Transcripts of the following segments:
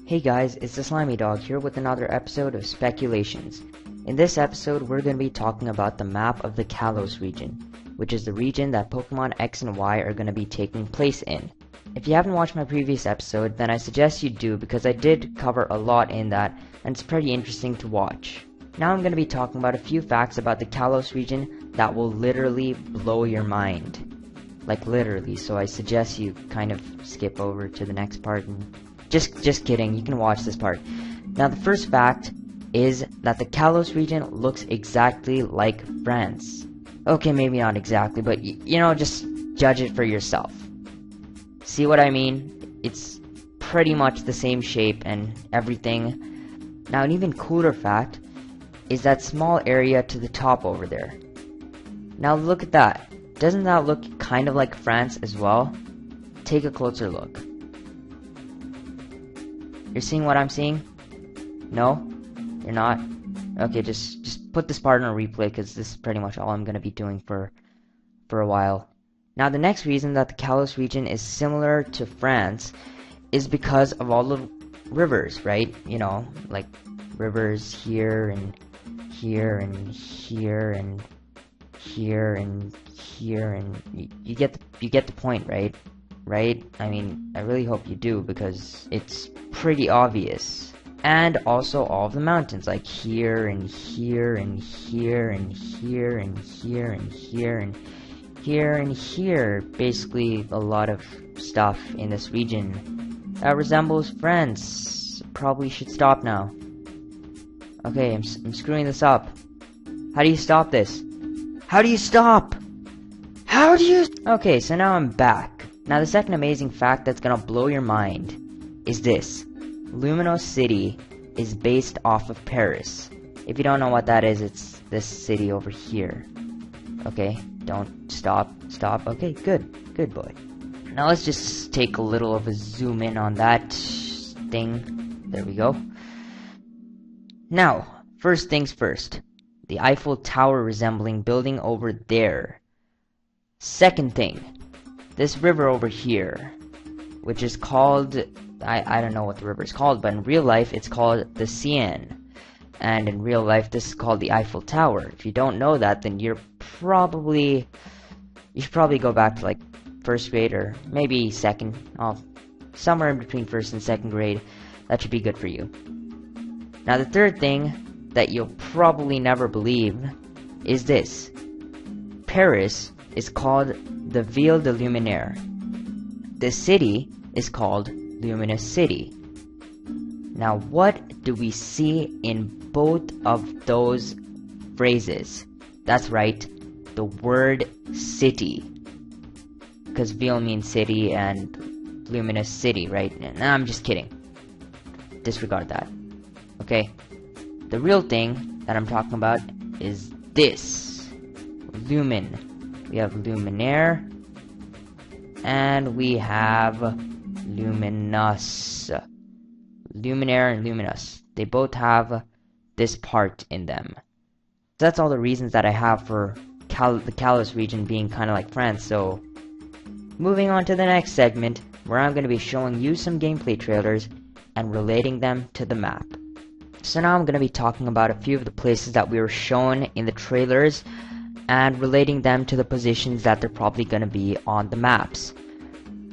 Hey guys, it's the Slimy Dog here with another episode of Speculations. In this episode, we're going to be talking about the map of the Kalos region, which is the region that Pokemon X and Y are going to be taking place in. If you haven't watched my previous episode, then I suggest you do because I did cover a lot in that, and it's pretty interesting to watch. Now I'm going to be talking about a few facts about the Kalos region that will literally blow your mind. Like literally, so I suggest you kind of skip over to the next part and just kidding, you can watch this part. Now the first fact is that the Kalos region looks exactly like France. Okay, maybe not exactly, but you know, just judge it for yourself. See what I mean? It's pretty much the same shape and everything. Now an even cooler fact is that small area to the top over there. Now look at that. Doesn't that look kind of like France as well? Take a closer look. You're seeing what I'm seeing? No? You're not? Okay, just put this part on a replay because this is pretty much all I'm going to be doing for a while. Now the next reason that the Kalos region is similar to France is because of all the rivers, right? You know, like rivers here and here and here and here and here, and you get the point, right? I mean, I really hope you do because it's pretty obvious. And also all of the mountains, like here and here and here and here and here and here and here and here. Basically a lot of stuff in this region that resembles France. Probably should stop now. Okay, I'm screwing this up. How do you stop this? How do you stop? How do you... Okay, so now I'm back. Now the second amazing fact that's gonna blow your mind is this. Luminos City is based off of Paris. If you don't know what that is, it's this city over here. Okay, don't stop. Okay, good boy. Now let's just take a little of a zoom in on that thing. There we go. Now, first things first. The Eiffel Tower resembling building over there. Second thing, this river over here, which is called, I don't know what the river is called, but in real life it's called the Seine. And in real life this is called the Eiffel Tower. If you don't know that, then you should probably go back to like first grade or maybe second, somewhere in between first and second grade. That should be good for you. Now the third thing that you'll probably never believe is this. Paris is called the Ville de Luminaire. The city is called Luminous City. Now what do we see in both of those phrases? That's right, the word city. Because Ville means city and Luminous City, right? Nah, I'm just kidding. Disregard that. Okay? The real thing that I'm talking about is this. Lumen. We have luminaire. And we have luminous. Luminaire and luminous. They both have this part in them. So that's all the reasons that I have for the Kalos region being kind of like France. So, moving on to the next segment, where I'm going to be showing you some gameplay trailers and relating them to the map. So now I'm going to be talking about a few of the places that we were shown in the trailers and relating them to the positions that they're probably going to be on the maps.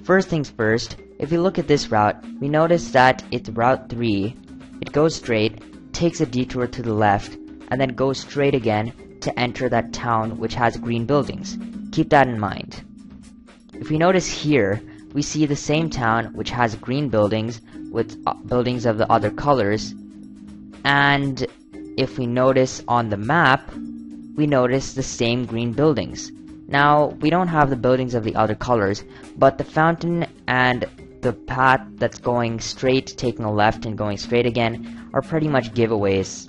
First things first, if you look at this route, we notice that it's Route 3, it goes straight, takes a detour to the left, and then goes straight again to enter that town which has green buildings. Keep that in mind. If we notice here, we see the same town which has green buildings with buildings of the other colors. And if we notice on the map, we notice the same green buildings. Now, we don't have the buildings of the other colors, but the fountain and the path that's going straight, taking a left and going straight again are pretty much giveaways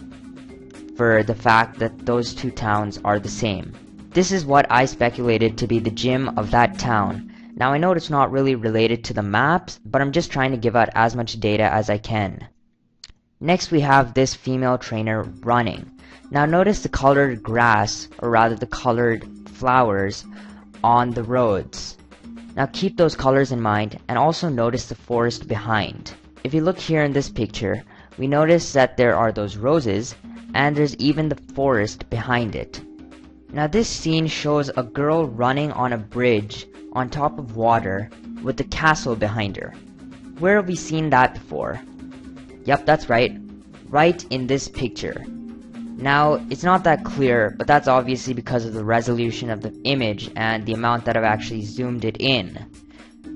for the fact that those two towns are the same. This is what I speculated to be the gym of that town. Now, I know it's not really related to the maps, but I'm just trying to give out as much data as I can. Next we have this female trainer running. Now notice the colored grass, or rather the colored flowers, on the roads. Now keep those colors in mind, and also notice the forest behind. if you look here in this picture, we notice that there are those roses, and there's even the forest behind it. Now this scene shows a girl running on a bridge on top of water with the castle behind her. Where have we seen that before? Yep, that's right. Right in this picture. Now, it's not that clear, but that's obviously because of the resolution of the image and the amount that I've actually zoomed it in.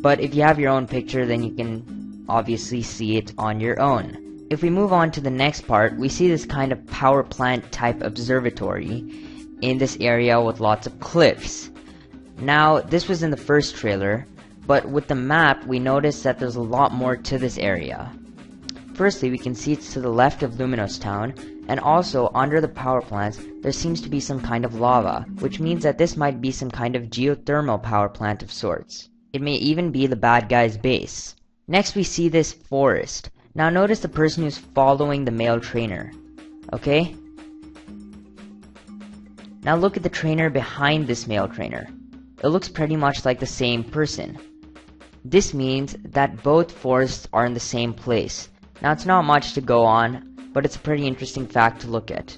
But if you have your own picture, then you can obviously see it on your own. If we move on to the next part, we see this kind of power plant type observatory in this area with lots of cliffs. Now, this was in the first trailer, but with the map, we notice that there's a lot more to this area. Firstly, we can see it's to the left of Luminous Town, and also under the power plants, there seems to be some kind of lava, which means that this might be some kind of geothermal power plant of sorts. It may even be the bad guy's base. Next, we see this forest. Now notice the person who's following the male trainer. Okay? Now look at the trainer behind this male trainer. It looks pretty much like the same person. This means that both forests are in the same place. Now it's not much to go on, but it's a pretty interesting fact to look at.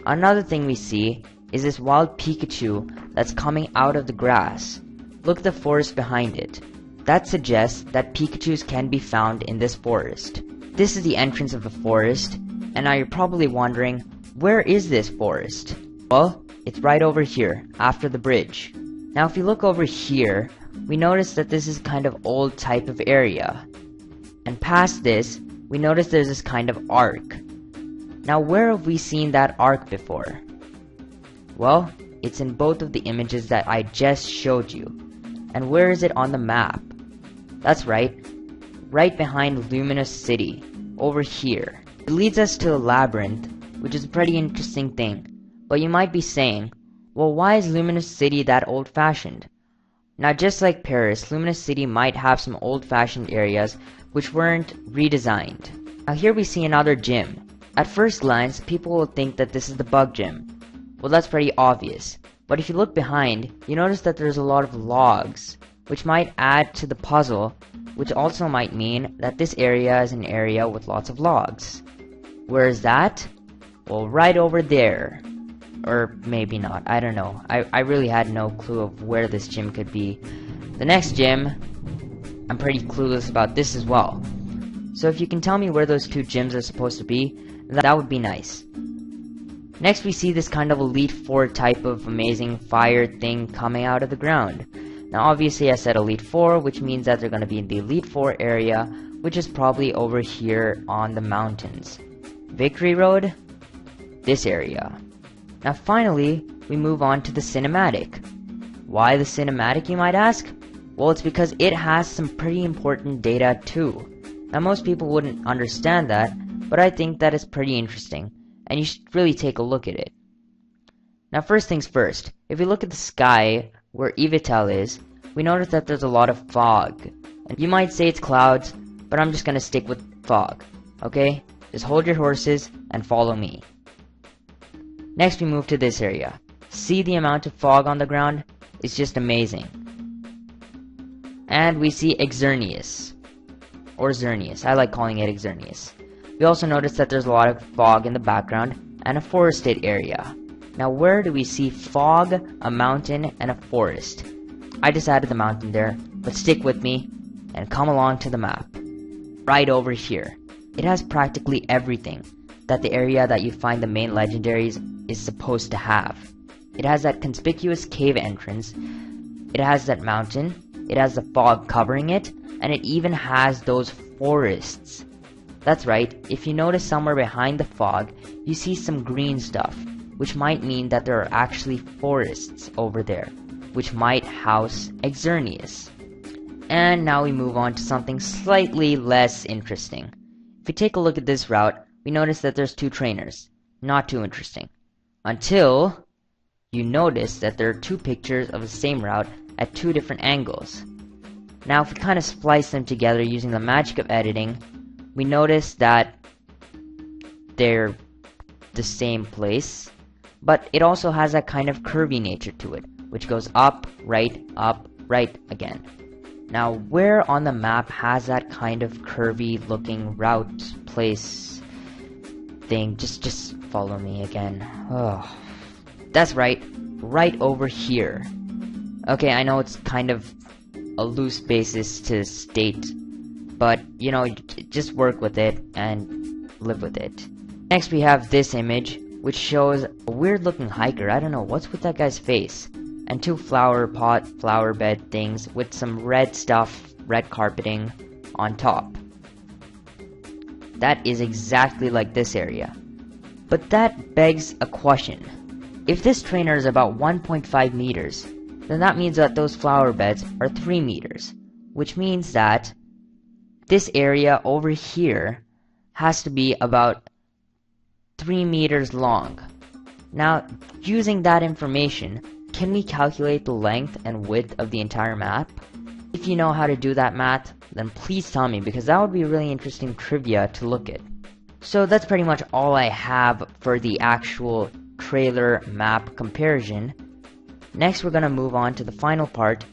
Another thing we see is this wild Pikachu that's coming out of the grass. Look at the forest behind it. That suggests that Pikachus can be found in this forest. This is the entrance of the forest, and now you're probably wondering, where is this forest? Well, it's right over here, after the bridge. Now if you look over here, we notice that this is kind of old type of area. And past this, we notice there's this kind of arc. Now where have we seen that arc before? Well, it's in both of the images that I just showed you. And where is it on the map? That's right behind Luminous City, over here. It leads us to a labyrinth, which is a pretty interesting thing. But you might be saying, well, why is Luminous City that old-fashioned? Now just like Paris, Luminous City might have some old-fashioned areas which weren't redesigned. Now here we see another gym. At first glance, people will think that this is the bug gym. Well, that's pretty obvious. But if you look behind, you notice that there's a lot of logs, which might add to the puzzle, which also might mean that this area is an area with lots of logs. Where is that? Well, right over there. Or maybe not, I don't know. I really had no clue of where this gym could be. The next gym, I'm pretty clueless about this as well. So if you can tell me where those two gyms are supposed to be, that would be nice. Next we see this kind of Elite Four type of amazing fire thing coming out of the ground. Now obviously I said Elite Four, which means that they're going to be in the Elite Four area, which is probably over here on the mountains. Victory Road? This area. Now finally, we move on to the cinematic. Why the cinematic, you might ask? Well, it's because it has some pretty important data too. Now most people wouldn't understand that, but I think that is pretty interesting, and you should really take a look at it. Now first things first, if we look at the sky, where Evitel is, we notice that there's a lot of fog. And you might say it's clouds, but I'm just gonna stick with fog, okay? Just hold your horses and follow me. Next we move to this area. See the amount of fog on the ground? It's just amazing. And we see Exernius. Or Xerneas. I like calling it Exernius. We also notice that there's a lot of fog in the background and a forested area. Now where do we see fog, a mountain, and a forest? I just added the mountain there, but stick with me and come along to the map. Right over here. It has practically everything that the area that you find the main legendaries is supposed to have. It has that conspicuous cave entrance, it has that mountain, it has the fog covering it, and it even has those forests. That's right, if you notice somewhere behind the fog, you see some green stuff, which might mean that there are actually forests over there, which might house Exernius. And now we move on to something slightly less interesting. If we take a look at this route, we notice that there's two trainers. Not too interesting. Until you notice that there are two pictures of the same route at two different angles. Now if we kind of splice them together using the magic of editing, we notice that they're the same place, but it also has that kind of curvy nature to it, which goes up, right again. Now, where on the map has that kind of curvy looking route place thing? Just follow me again. Oh, that's right over here. Okay, I know it's kind of a loose basis to state, but you know, just work with it and live with it. Next we have this image, which shows a weird looking hiker. I don't know what's with that guy's face. And two flower bed things with some red stuff, red carpeting on top. That is exactly like this area. But that begs a question. If this trainer is about 1.5 meters, then that means that those flower beds are 3 meters. Which means that this area over here has to be about 3 meters long. Now, using that information, can we calculate the length and width of the entire map? If you know how to do that math, then please tell me, because that would be really interesting trivia to look at. So that's pretty much all I have for the actual trailer map comparison. Next we're gonna move on to the final part,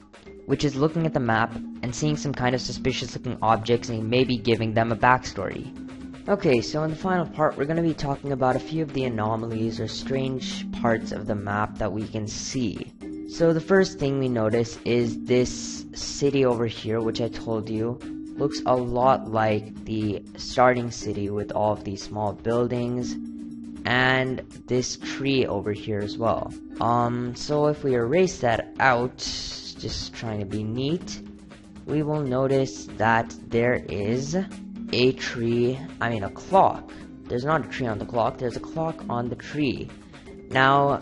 which is looking at the map and seeing some kind of suspicious looking objects and maybe giving them a backstory. Okay, so in the final part, we're going to be talking about a few of the anomalies or strange parts of the map that we can see. So the first thing we notice is this city over here, which I told you looks a lot like the starting city with all of these small buildings and this tree over here as well. So if we erase that out, just trying to be neat, we will notice that there is a clock. There's not a tree on the clock, there's a clock on the tree. Now,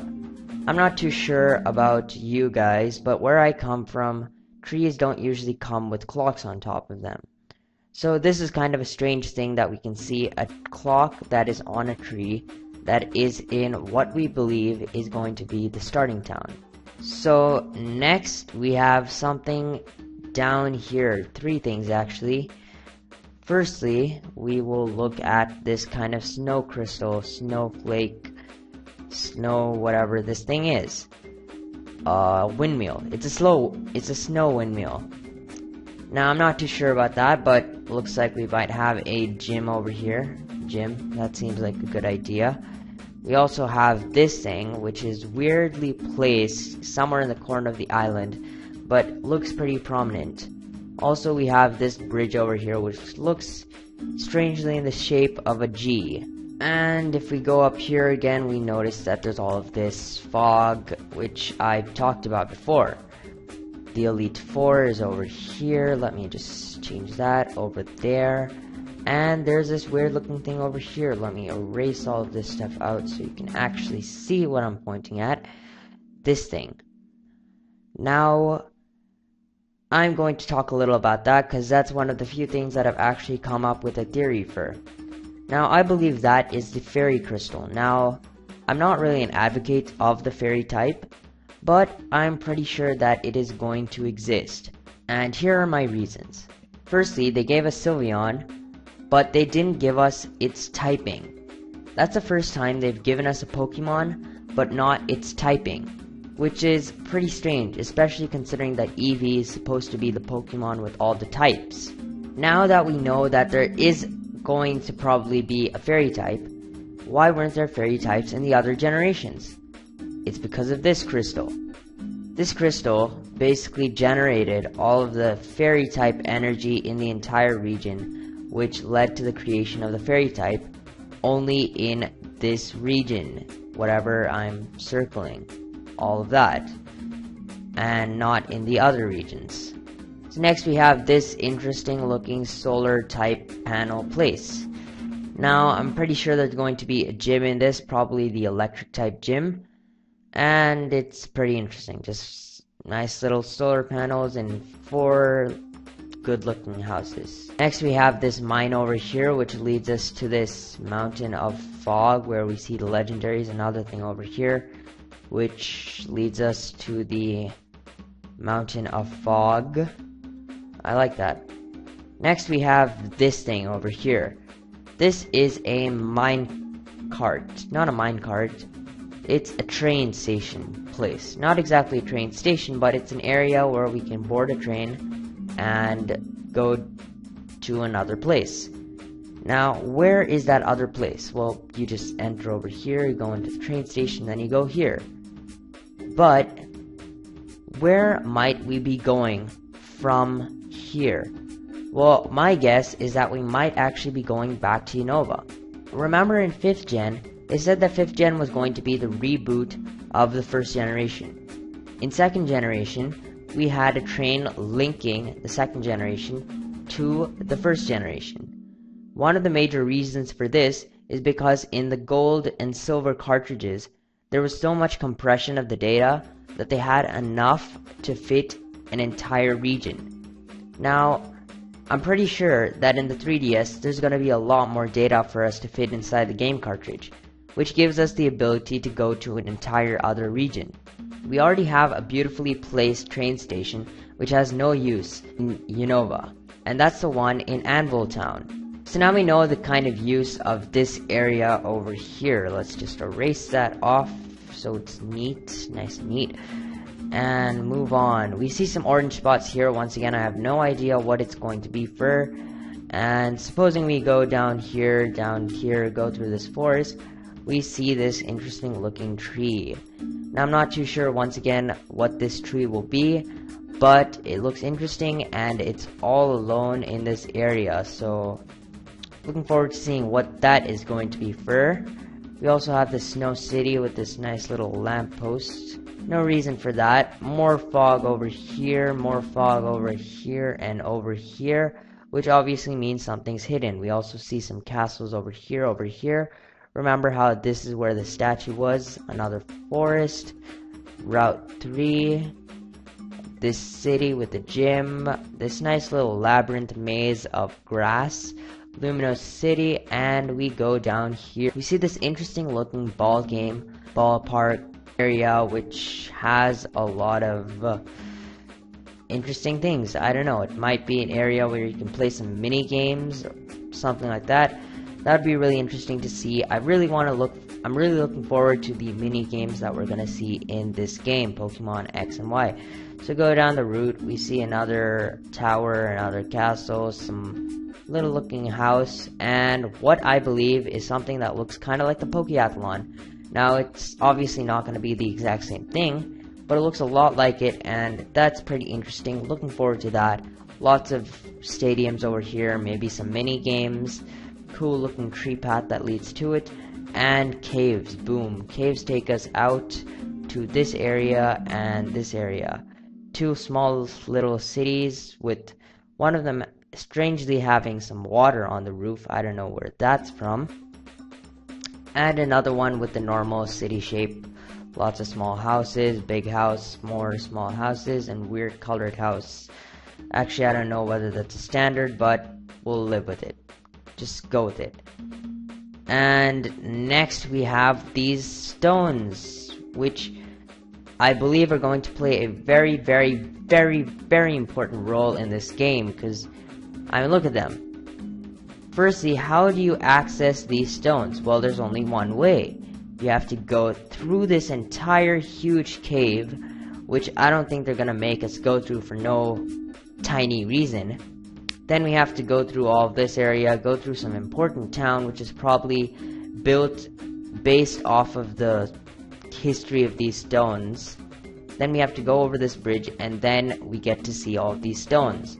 I'm not too sure about you guys, but where I come from, trees don't usually come with clocks on top of them. So this is kind of a strange thing that we can see a clock that is on a tree that is in what we believe is going to be the starting town. So next we have something down here, 3 things actually. Firstly, we will look at this kind of snow crystal, snowflake, snow whatever this thing is. Windmill. It's a snow windmill. Now I'm not too sure about that, but looks like we might have a gym over here. Gym, that seems like a good idea. We also have this thing, which is weirdly placed somewhere in the corner of the island, but looks pretty prominent. Also, we have this bridge over here, which looks strangely in the shape of a G. And if we go up here again, we notice that there's all of this fog, which I've talked about before. The Elite Four is over here. Let me just change that over there. And there's this weird looking thing over here. Let me erase all of this stuff out so you can actually see what I'm pointing at. This thing. Now, I'm going to talk a little about that because that's one of the few things that I've actually come up with a theory for. Now, I believe that is the fairy crystal. Now, I'm not really an advocate of the fairy type, but I'm pretty sure that it is going to exist. And here are my reasons. Firstly, they gave us Sylveon, but they didn't give us its typing. That's the first time they've given us a Pokemon, but not its typing, which is pretty strange, especially considering that Eevee is supposed to be the Pokemon with all the types. Now that we know that there is going to probably be a fairy type, why weren't there fairy types in the other generations? It's because of this crystal. This crystal basically generated all of the fairy type energy in the entire region, which led to the creation of the fairy type only in this region, whatever I'm circling, all of that, and not in the other regions. So next we have this interesting looking solar type panel place. Now I'm pretty sure there's going to be a gym in this, probably the electric type gym, and it's pretty interesting. Just nice little solar panels and 4 good looking houses. Next we have this mine over here, which leads us to this mountain of fog where we see the legendaries. Another thing over here, which leads us to the mountain of fog. I like that. Next we have this thing over here. This is a mine cart. Not a mine cart. It's a train station place. Not exactly a train station, but it's an area where we can board a train and go to another place. Now, where is that other place? Well, you just enter over here, you go into the train station, then you go here. But where might we be going from here? Well, my guess is that we might actually be going back to Unova. Remember in 5th gen, they said that 5th gen was going to be the reboot of the 1st generation. In 2nd generation, we had a train linking the 2nd generation to the 1st generation. One of the major reasons for this is because in the gold and silver cartridges, there was so much compression of the data that they had enough to fit an entire region. Now, I'm pretty sure that in the 3DS, there's going to be a lot more data for us to fit inside the game cartridge, which gives us the ability to go to an entire other region. We already have a beautifully placed train station, which has no use in Unova, and that's the one in Anvil Town. So now we know the kind of use of this area over here. Let's just erase that off so it's neat, nice and neat. And move on. We see some orange spots here. Once again, I have no idea what it's going to be for. And supposing we go down here, go through this forest, we see this interesting looking tree. Now, I'm not too sure, once again, what this tree will be, but it looks interesting, and it's all alone in this area. So, looking forward to seeing what that is going to be for. We also have the Snow City with this nice little lamppost. No reason for that. More fog over here, more fog over here, and over here, which obviously means something's hidden. We also see some castles over here, over here. Remember how this is where the statue was? Another forest. Route 3. This city with the gym. This nice little labyrinth maze of grass. Luminous City, and we go down here. We see this interesting looking ballpark area, which has a lot of interesting things. I don't know, it might be an area where you can play some mini games or something like that. That'd be really interesting to see. I'm really looking forward to the mini games that we're gonna see in this game, Pokemon X and Y. So go down the route, we see another tower, another castle, some little looking house, and what I believe is something that looks kind of like the Pokeathlon. Now, it's obviously not going to be the exact same thing, but it looks a lot like it, and that's pretty interesting. Looking forward to that. Lots of stadiums over here, maybe some mini games, cool looking tree path that leads to it, and caves. Boom. Caves take us out to this area and this area. Two small little cities, with one of them strangely having some water on the roof. I don't know where that's from. And another one with the normal city shape. Lots of small houses, big house, more small houses, and weird colored house. Actually, I don't know whether that's a standard, but we'll live with it. Just go with it. And next we have these stones, which I believe are going to play a very, very, very, very important role in this game, because I mean, look at them. Firstly, how do you access these stones? Well, there's only one way. You have to go through this entire huge cave, which I don't think they're gonna make us go through for no tiny reason. Then we have to go through all of this area, go through some important town, which is probably built based off of the history of these stones. Then we have to go over this bridge, and then we get to see all of these stones.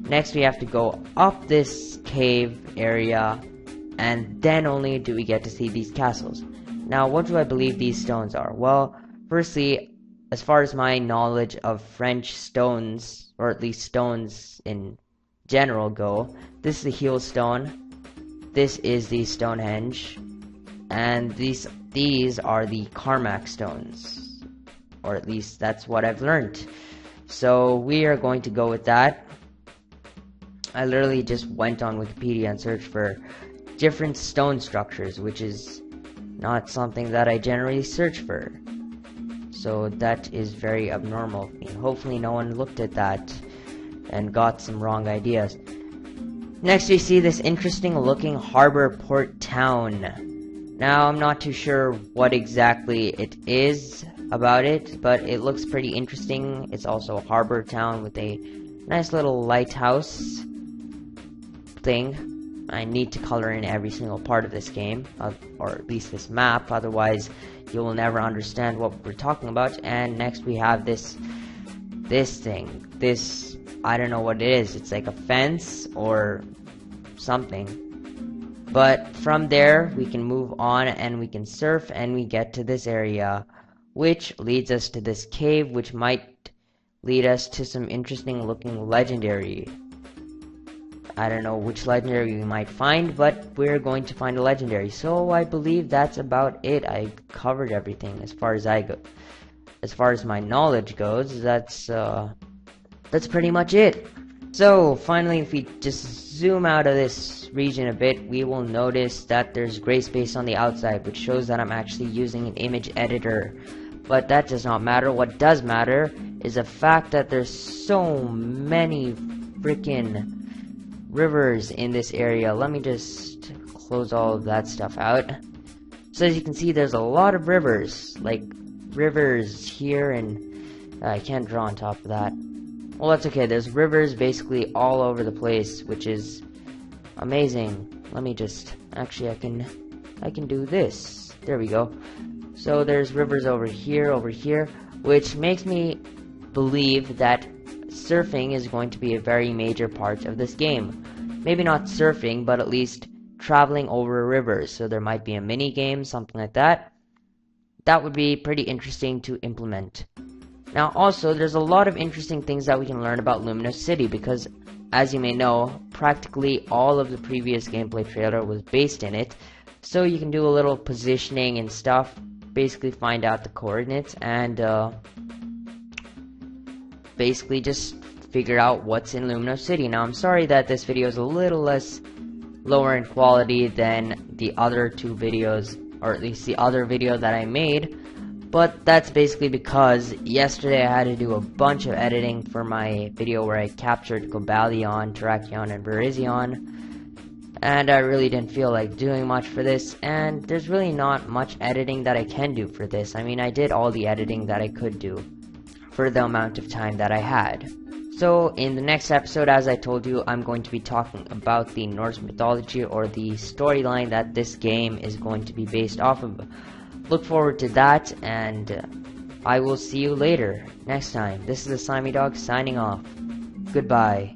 Next, we have to go up this cave area, and then only do we get to see these castles. Now, what do I believe these stones are? Well, firstly, as far as my knowledge of French stones, or at least stones in general go, this is the heel stone, this is the Stonehenge, and these are the Carmack stones, or at least that's what I've learned. So we are going to go with that. I literally just went on Wikipedia and searched for different stone structures, which is not something that I generally search for. So that is very abnormal. Hopefully no one looked at that and got some wrong ideas. Next we see this interesting looking harbor port town. Now I'm not too sure what exactly it is about it, but it looks pretty interesting. It's also a harbor town with a Nice little lighthouse thing. I need to color in every single part of this game, or at least this map, otherwise you will never understand what we're talking about. And next we have this thing. This, I don't know what it is. It's like a fence or something. But from there, we can move on and we can surf, and we get to this area, which leads us to this cave, which might lead us to some interesting looking legendary. I don't know which legendary we might find, but we're going to find a legendary. So I believe that's about it. I covered everything as far as as far as my knowledge goes. That's pretty much it. So finally, if we just zoom out of this region a bit, we will notice that there's gray space on the outside, which shows that I'm actually using an image editor. But that does not matter. What does matter is the fact that there's so many freaking rivers in this area. Let me just close all of that stuff out. So as you can see, there's a lot of rivers, like rivers here, and I can't draw on top of that. Well, that's okay. There's rivers basically all over the place, which is amazing. Let me just, actually I can do this. There we go. So there's rivers over here, which makes me believe that surfing is going to be a very major part of this game. Maybe not surfing, but at least traveling over rivers. So there might be a mini game, something like that. That would be pretty interesting to implement. Now also, there's a lot of interesting things that we can learn about Luminous City, because as you may know, practically all of the previous gameplay trailer was based in it. So you can do a little positioning and stuff, basically find out the coordinates, and basically just figure out what's in Luminous City. Now I'm sorry that this video is a little less lower in quality than the other two videos, or at least the other video that I made, but that's basically because yesterday I had to do a bunch of editing for my video where I captured Cobalion, Terrakion, and Virizion, and I really didn't feel like doing much for this, and there's really not much editing that I can do for this. I mean, I did all the editing that I could do for the amount of time that I had. So in the next episode, as I told you, I'm going to be talking about the Norse mythology, or the storyline that this game is going to be based off of. Look forward to that, and I will see you later, next time. This is the Slimy Dog signing off. Goodbye.